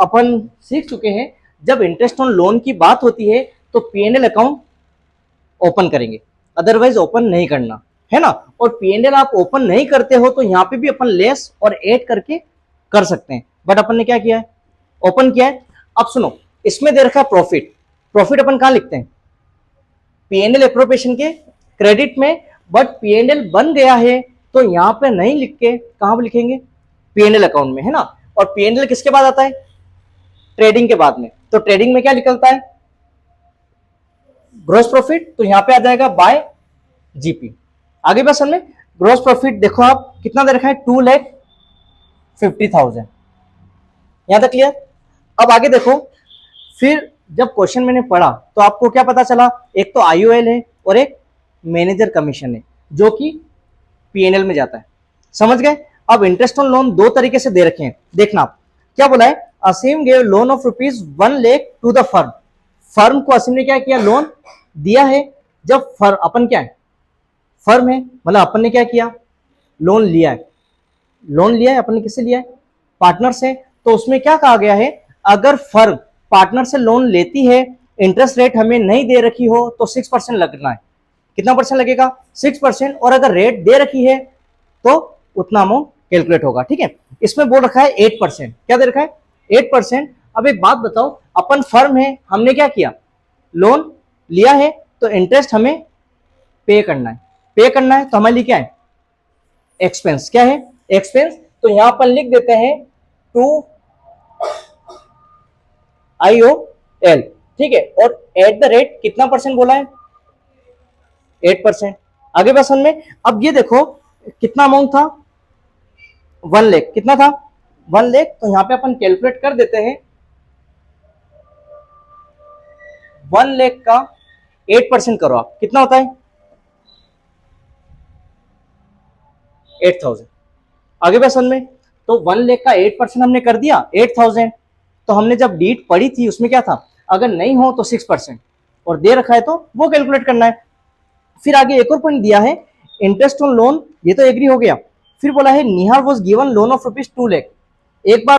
अपन सीख चुके हैं, जब इंटरेस्ट ऑन लोन की बात होती है तो पीएनएल अकाउंट ओपन करेंगे, अदरवाइज ओपन नहीं करना है ना। और पीएनएल आप ओपन नहीं करते हो तो यहाँ पे भी अपन लेस और ऐड करके कर सकते हैं, बट अपन ने क्या किया है, ओपन किया है। अब सुनो, इसमें दे रखा है प्रॉफिट। प्रॉफिट अपन कहां लिखते हैं, पीएनएल एप्रोप्रिएशन के क्रेडिट में, बट पीएनएल बन गया है तो यहां पे नहीं लिख के कहां पे लिखेंगे, पीएनएल अकाउंट में, है ना। और पीएनएल किसके बाद आता है, ट्रेडिंग के बाद में। तो ट्रेडिंग में क्या निकलता है, ग्रॉस प्रॉफिट, तो यहां पे आ जाएगा बाय जीपी। आगे बस हमें ग्रॉस प्रॉफिट देखो आप कितना दे रखा है, 2,50,000। यहां तक क्लियर। अब आगे देखो, फिर जब क्वेश्चन मैंने पढ़ा तो आपको क्या पता चला, एक तो आईओएल है और एक मैनेजर कमीशन है जो कि पीएनएल में जाता है, समझ गए। अब इंटरेस्ट ऑन लोन दो तरीके से दे रखे हैं, देखना आप क्या बोला है, Aseem gave loan of ₹1,00,000 to the firm. Firm को असीम ने क्या किया, लोन दिया है। जब फर्म अपन क्या है, फर्म है, मतलब अपन ने क्या किया, लोन लिया है। लोन लिया है अपन ने, किससे लिया है, पार्टनर से। तो उसमें क्या कहा गया है, अगर फर्म पार्टनर से लोन लेती है, इंटरेस्ट रेट हमें नहीं दे रखी हो तो 6% लगना है। कितना परसेंट लगेगा, 6%। और अगर रेट दे रखी है तो उतना अमाउंट कैलकुलेट होगा, ठीक है। इसमें बोल रखा है 8%, क्या दे रखा है, 8%। अब एक बात बताओ, अपन फर्म है, हमने क्या किया, लोन लिया है, तो इंटरेस्ट हमें पे करना है। पे करना है तो हमारे लिए क्या है, एक्सपेंस। क्या है, एक्सपेंस। तो यहां पर लिख देते हैं 2IOL, ठीक है। और एट द रेट कितना परसेंट बोला है, 8%। आगे बसन में अब ये देखो कितना अमाउंट था, 1,00,000। कितना था, 1,00,000। तो यहां पे अपन कैलकुलेट कर देते हैं, 1,00,000 का 8% करो आप, कितना होता है, 8,000। आगे बसन में तो 1,00,000 का 8% हमने कर दिया 8,000। तो हमने जब डीट पढ़ी थी उसमें क्या था, अगर नहीं हो तो 6%, और दे रखा है तो वो कैलकुलेट करना है। फिर आगे एक और पॉइंट दिया है, इंटरेस्ट ऑन लोन, ये तो एग्री हो गया। फिर बोला है निहार वॉज गिवन लोन ऑफ ₹2,00,000। एक बार